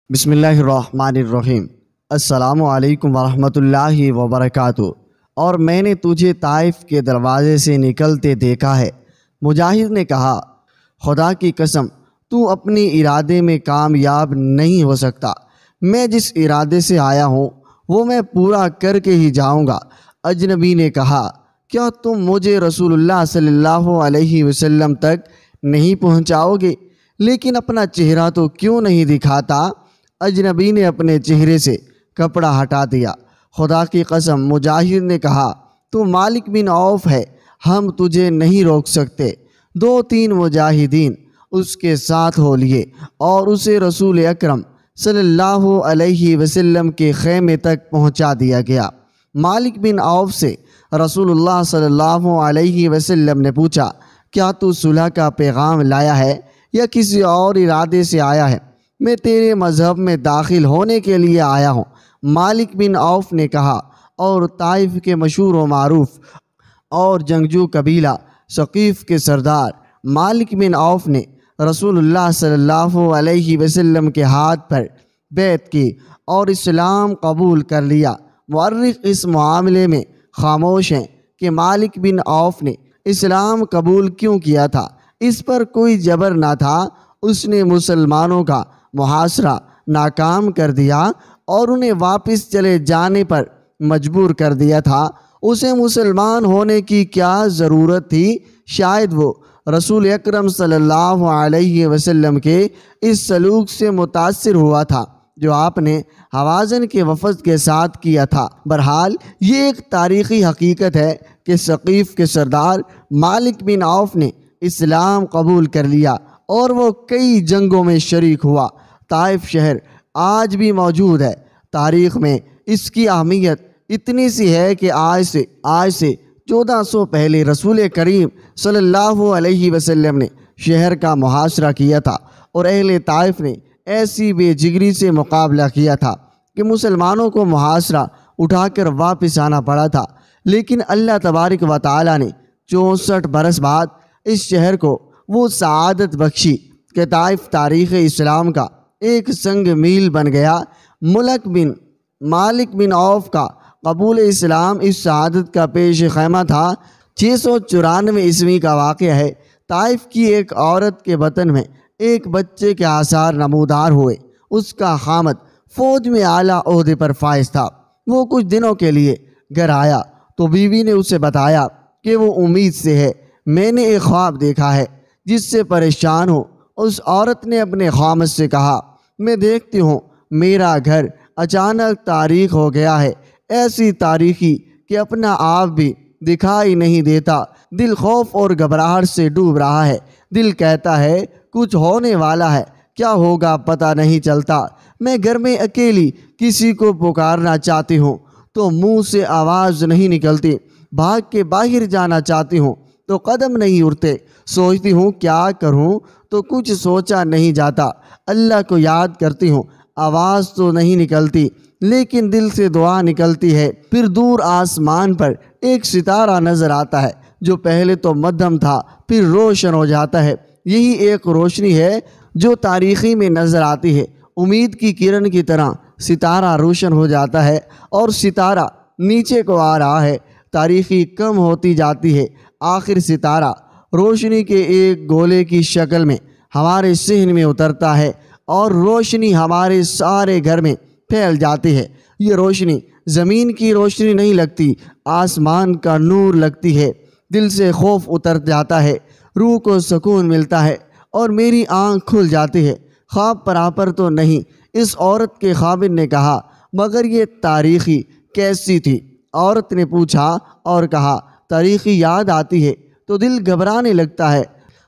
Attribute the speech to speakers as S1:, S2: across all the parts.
S1: بسم اللہ الرحمن الرحیم۔ السلام علیکم ورحمۃ اللہ وبرکاتہ۔ اور میں نے تجھے طائف کے دروازے سے نکلتے دیکھا ہے۔ مجاہد نے کہا، خدا کی قسم تو اپنی ارادے میں کامیاب نہیں ہو سکتا۔ میں جس ارادے سے آیا ہوں وہ میں پورا کر کے ہی جاؤں گا۔ اجنبی نے کہا، کیا تم مجھے رسول اللہ صلی اللہ علیہ وسلم تک نہیں پہنچاؤ گے؟ لیکن اپنا چہرہ تو کیوں نہیں دکھاتا؟ اجنبی نے اپنے چہرے سے کپڑا ہٹا دیا۔ خدا کی قسم، مجاہد نے کہا، تو مالک بن عوف ہے، ہم تجھے نہیں روک سکتے۔ 2-3 مجاہدین اس کے ساتھ ہو لیے اور اسے رسول اکرم صلی اللہ علیہ وسلم کے خیمے تک پہنچا دیا گیا۔ مالک بن عوف سے رسول اللہ صلی اللہ علیہ وسلم نے پوچھا، کیا تو صلح کا پیغام لایا ہے یا کسی اور ارادے سے آیا ہے؟ میں تیرے مذہب میں داخل ہونے کے لیے آیا ہوں، مالک بن عوف نے کہا۔ اور طائف کے مشہور و معروف اور جنگجو قبیلہ ثقیف کے سردار مالک بن عوف نے رسول اللہ صلی اللہ علیہ وسلم کے ہاتھ پر بیعت کی اور اسلام قبول کر لیا۔ مورخ اس معاملے میں خاموش ہیں کہ مالک بن عوف نے اسلام قبول کیوں کیا تھا۔ اس پر کوئی جبر نہ تھا، اس نے مسلمانوں کا محاصرہ ناکام کر دیا اور انہیں واپس چلے جانے پر مجبور کر دیا تھا۔ اسے مسلمان ہونے کی کیا ضرورت تھی؟ شاید وہ رسول اکرم صلی اللہ علیہ وسلم کے اس سلوک سے متاثر ہوا تھا جو آپ نے حوازن کے وفد کے ساتھ کیا تھا۔ بہرحال یہ ایک تاریخی حقیقت ہے کہ ثقیف کے سردار مالک بن عوف نے اسلام قبول کر لیا اور وہ کئی جنگوں میں شریک ہوا۔ طائف شہر آج بھی موجود ہے۔ تاریخ میں اس کی اہمیت اتنی سی ہے کہ آج سے 1400 پہلے رسول کریم صلی اللہ علیہ وسلم نے شہر کا محاصرہ کیا تھا اور اہل طائف نے ایسی بے جگری سے مقابلہ کیا تھا کہ مسلمانوں کو محاصرہ اٹھا کر واپس آنا پڑا تھا۔ لیکن اللہ تبارک و تعالی نے 64 برس بعد اس شہر کو وہ سعادت بخشی کہ طائف تاریخ اسلام کا ایک سنگ میل بن گیا۔ مالک بن عوف کا قبول اسلام اس سعادت کا پیش خیمہ تھا۔ 694 عیسوی کا واقعہ ہے۔ طائف کی ایک عورت کے بطن میں ایک بچے کے آثار نمودار ہوئے۔ اس کا خامد فوج میں اعلیٰ عہدے پر فائز تھا۔ وہ کچھ دنوں کے لیے گھر آیا تو بیوی نے اسے بتایا کہ وہ امید سے ہے، میں نے ایک خواب دیکھا ہے جس سے پریشان ہوں۔ اس عورت نے اپنے خامد سے کہا، میں دیکھتی ہوں میرا گھر اچانک تاریک ہو گیا ہے، ایسی تاریکی کہ اپنا آپ بھی دکھائی نہیں دیتا۔ دل خوف اور گھبراہٹ سے ڈوب رہا ہے۔ دل کہتا ہے کچھ ہونے والا ہے، کیا ہوگا پتہ نہیں چلتا۔ میں گھر میں اکیلی کسی کو پکارنا چاہتی ہوں تو منہ سے آواز نہیں نکلتی، بھاگ کے باہر جانا چاہتی ہوں تو قدم نہیں اٹھتے، سوچتی ہوں کیا کروں تو کچھ سوچا نہیں جاتا، اللہ کو یاد کرتی ہوں، آواز تو نہیں نکلتی لیکن دل سے دعا نکلتی ہے۔ پھر دور آسمان پر ایک ستارہ نظر آتا ہے جو پہلے تو مدھم تھا پھر روشن ہو جاتا ہے۔ یہی ایک روشنی ہے جو تاریخی میں نظر آتی ہے۔ امید کی کرن کی طرح ستارہ روشن ہو جاتا ہے اور ستارہ نیچے کو آ رہا ہے۔ تاریخی کم ہوتی جاتی ہے، آخر ستارہ روشنی کے ایک گولے کی شکل میں ہمارے صحن میں اترتا ہے اور روشنی ہمارے سارے گھر میں پھیل جاتی ہے۔ یہ روشنی زمین کی روشنی نہیں لگتی، آسمان کا نور لگتی ہے۔ دل سے خوف اتر جاتا ہے، روح کو سکون ملتا ہے اور میری آنکھ کھل جاتی ہے۔ خواب برابر تو نہیں، اس عورت کے خاوند نے کہا، مگر یہ تاریخی کیسی تھی؟ عورت نے پوچھا اور کہا، تاریخی یاد آتی ہے تو دل گھبرانے لگتا ہے۔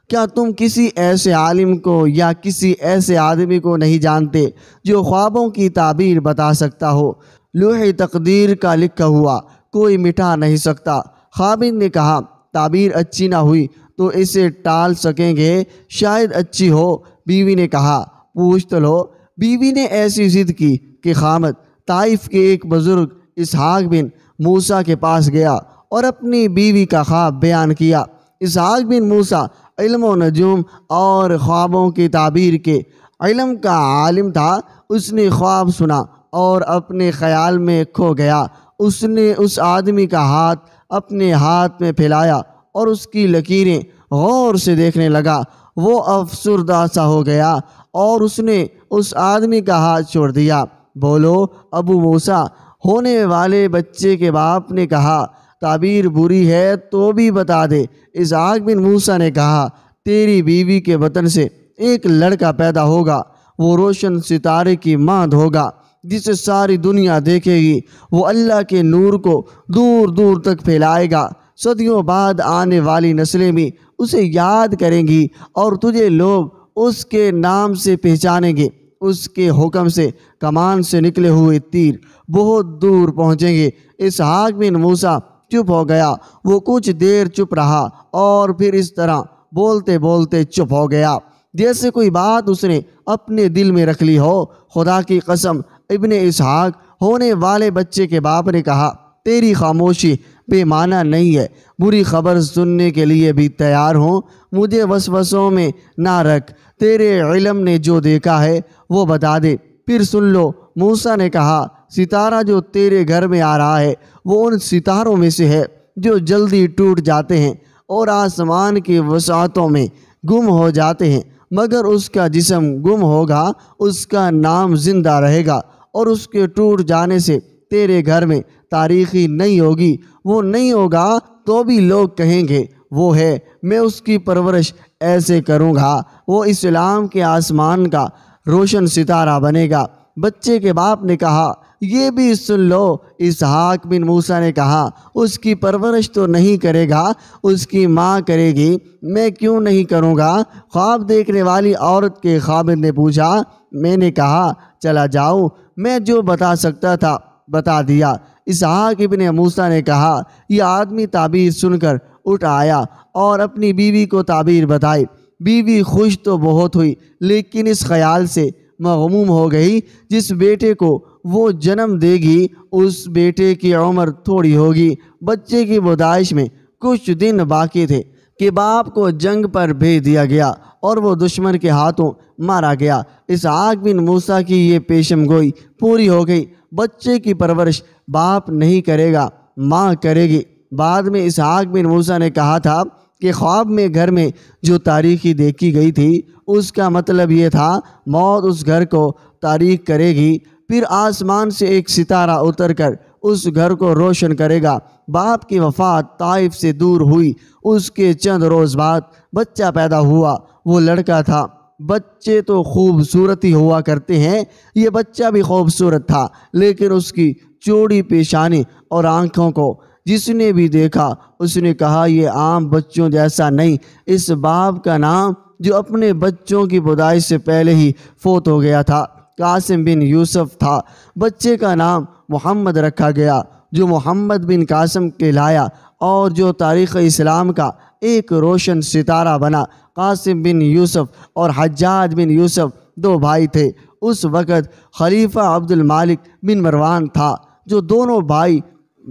S1: کیا تم کسی ایسے عالم کو یا کسی ایسے آدمی کو نہیں جانتے جو خوابوں کی تعبیر بتا سکتا ہو؟ لوح تقدیر کا لکھا ہوا کوئی مٹا نہیں سکتا۔ خاوند نے کہا، تعبیر اچھی نہ ہوئی تو اسے ٹال سکیں گے، شاید اچھی ہو۔ بیوی نے کہا، پوچھ تو لو۔ بیوی نے ایسی ضد کی کہ خامد طائف کے ایک بزرگ اسحاق بن موسیٰ کے پاس گیا اور اپنی بیوی کا خواب بیان کیا۔ اسحاق بن موسیٰ علم و نجوم اور خوابوں کی تعبیر کے علم کا عالم تھا۔ اس نے خواب سنا اور اپنے خیال میں کھو گیا۔ اس نے اس آدمی کا ہاتھ اپنے ہاتھ میں پھیلایا اور اس کی لکیریں غور سے دیکھنے لگا۔ وہ افسردہ سا ہو گیا اور اس نے اس آدمی کا ہاتھ چھوڑ دیا۔ بولو ابو موسیٰ، ہونے والے بچے کے باپ نے کہا، تعبیر بری ہے تو بھی بتا دے۔ اسحاق بن موسیٰ نے کہا، تیری بیوی کے بطن سے ایک لڑکا پیدا ہوگا، وہ روشن ستارے کی مانند ہوگا جسے ساری دنیا دیکھے گی۔ وہ اللہ کے نور کو دور دور تک پھیلائے گا، صدیوں بعد آنے والی نسلیں بھی اسے یاد کریں گی اور تجھے لوگ اس کے نام سے پہچانیں گے۔ اس کے حکم سے کمان سے نکلے ہوئے تیر بہت دور پہنچیں گے۔ اسحاق بن موسیٰ چپ ہو گیا۔ وہ کچھ دیر چپ رہا اور پھر اس طرح بولتے بولتے چپ ہو گیا جیسے کوئی بات اس نے اپنے دل میں رکھ لی ہو۔ خدا کی قسم، ابن اسحاق ہونے والے بچے کے باپ نے کہا، تیری خاموشی بے معنی نہیں ہے، بری خبر سننے کے لیے بھی تیار ہوں، مجھے وسوسوں میں نہ رکھ، تیرے علم نے جو دیکھا ہے وہ بتا دے، پھر سن لو۔ موسیٰ نے کہا، ستارہ جو تیرے گھر میں آ رہا ہے وہ ان ستاروں میں سے ہے جو جلدی ٹوٹ جاتے ہیں اور آسمان کی وسعتوں میں گم ہو جاتے ہیں، مگر اس کا جسم گم ہوگا، اس کا نام زندہ رہے گا، اور اس کے ٹوٹ جانے سے تیرے گھر میں تاریخی نہیں ہوگی۔ وہ نہیں ہوگا تو بھی لوگ کہیں گے وہ ہے، میں اس کی پرورش ایسے کروں گا، وہ اسلام کے آسمان کا روشن ستارہ بنے گا۔ بچے کے باپ نے کہا، یہ بھی سن لو۔ اسحاق بن موسیٰ نے کہا، اس کی پرورش تو نہیں کرے گا، اس کی ماں کرے گی، میں کیوں نہیں کروں گا؟ خواب دیکھنے والی عورت کے خاوند نے پوچھا۔ میں نے کہا، چلا جاؤ، میں جو بتا سکتا تھا بتا دیا۔ اسحاق ابن موسیٰ نے کہا، یہ آدمی تعبیر سن کر اٹھ آیا اور اپنی بیوی کو تعبیر بتائی۔ بیوی خوش تو بہت ہوئی لیکن اس خیال سے مغموم ہو گئی، جس بیٹے کو وہ جنم دے گی اس بیٹے کی عمر تھوڑی ہوگی۔ بچے کی پیدائش میں کچھ دن باقی تھے کہ باپ کو جنگ پر بھیج دیا گیا اور وہ دشمن کے ہاتھوں مارا گیا۔ اسحاق بن موسیٰ کی یہ پیشن گوئی پوری ہو گئی۔ بچے کی پرورش باپ نہیں کرے گا، ماں کرے گی۔ بعد میں اسحاق بن موسیٰ نے کہا تھا کہ خواب میں گھر میں جو تاریکی دیکھی گئی تھی اس کا مطلب یہ تھا موت اس گھر کو تاریک کرے گی، پھر آسمان سے ایک ستارہ اتر کر اس گھر کو روشن کرے گا۔ باپ کی وفات طائف سے دور ہوئی، اس کے چند روز بعد بچہ پیدا ہوا، وہ لڑکا تھا۔ بچے تو خوبصورت ہی ہوا کرتے ہیں، یہ بچہ بھی خوبصورت تھا، لیکن اس کی چوڑی پیشانی اور آنکھوں کو جس نے بھی دیکھا اس نے کہا یہ عام بچوں جیسا نہیں۔ اس باپ کا نام جو اپنے بچوں کی پیدائش سے پہلے ہی فوت ہو گیا تھا قاسم بن یوسف تھا۔ بچے کا نام محمد رکھا گیا جو محمد بن قاسم کہلایا اور جو تاریخ اسلام کا ایک روشن ستارہ بنا۔ قاسم بن یوسف اور حجاج بن یوسف دو بھائی تھے۔ اس وقت خلیفہ عبد المالک بن مروان تھا، جو دونوں بھائی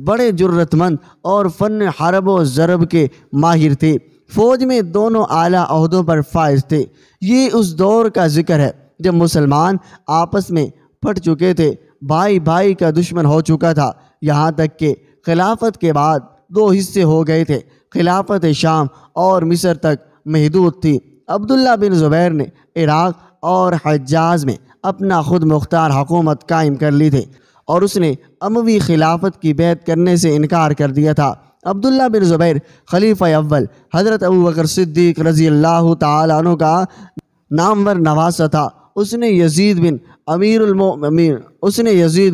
S1: بڑے جرت مند اور فن حرب و ضرب کے ماہر تھے۔ فوج میں دونوں اعلیٰ عہدوں پر فائز تھے۔ یہ اس دور کا ذکر ہے جب مسلمان آپس میں پھٹ چکے تھے، بھائی بھائی کا دشمن ہو چکا تھا، یہاں تک کہ خلافت کے بعد دو حصے ہو گئے تھے۔ خلافت شام اور مصر تک محدود تھی۔ عبداللہ بن زبیر نے عراق اور حجاز میں اپنا خود مختار حکومت قائم کر لی تھی اور اس نے اموی خلافت کی بیعت کرنے سے انکار کر دیا تھا۔ عبداللہ بن زبیر خلیفہ اول حضرت ابوبکر صدیق رضی اللہ تعالیٰ عنہ کا نامور نواسہ تھا۔ اس نے یزید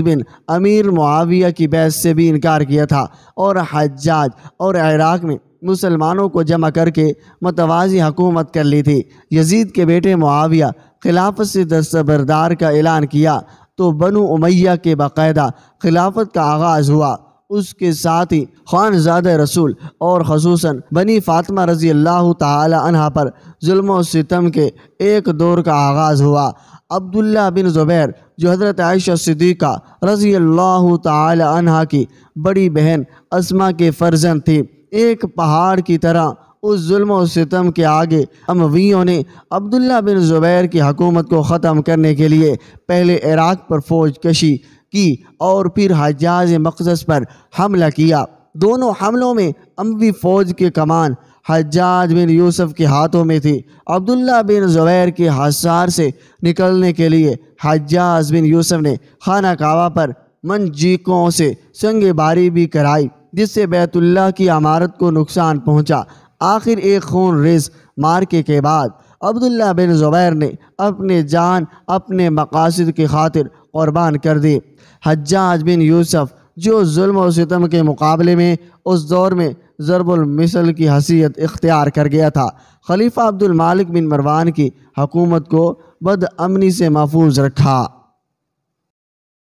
S1: بن امیر معاویہ کی بیعت سے بھی انکار کیا تھا اور حجاج اور عراق میں مسلمانوں کو جمع کر کے متوازی حکومت کر لی تھی۔ یزید کے بیٹے معاویہ خلافت سے دستبردار کا اعلان کیا تو بنو امیہ کے باقاعدہ خلافت کا آغاز ہوا۔ اس کے ساتھ ہی خانزادہ رسول اور خصوصاً بنی فاطمہ رضی اللہ تعالی عنہ پر ظلم و ستم کے ایک دور کا آغاز ہوا۔ عبداللہ بن زبیر جو حضرت عائشہ صدیقہ رضی اللہ تعالی عنہ کی بڑی بہن اسما کے فرزند تھی، ایک پہاڑ کی طرح اس ظلم و ستم کے آگے امویوں نے عبداللہ بن زبیر کی حکومت کو ختم کرنے کے لیے پہلے عراق پر فوج کشی کی اور پھر حجاز مقدس پر حملہ کیا۔ دونوں حملوں میں اموی فوج کے کمان حجاج بن یوسف کے ہاتھوں میں تھی۔ عبداللہ بن زبیر کے حصار سے نکلنے کے لیے حجاج بن یوسف نے خانہ کعبہ پر منجیقوں سے سنگ باری بھی کرائی، جس سے بیت اللہ کی عمارت کو نقصان پہنچا۔ آخر ایک خون ریز مارکے کے بعد عبداللہ بن زبیر نے اپنے جان اپنے مقاصد کی خاطر قربان کر دی۔ حجاج بن یوسف جو ظلم و ستم کے مقابلے میں اس دور میں ضرب المثل کی حیثیت اختیار کر گیا تھا، خلیفہ عبد المالک بن مروان کی حکومت کو بد امنی سے محفوظ رکھا۔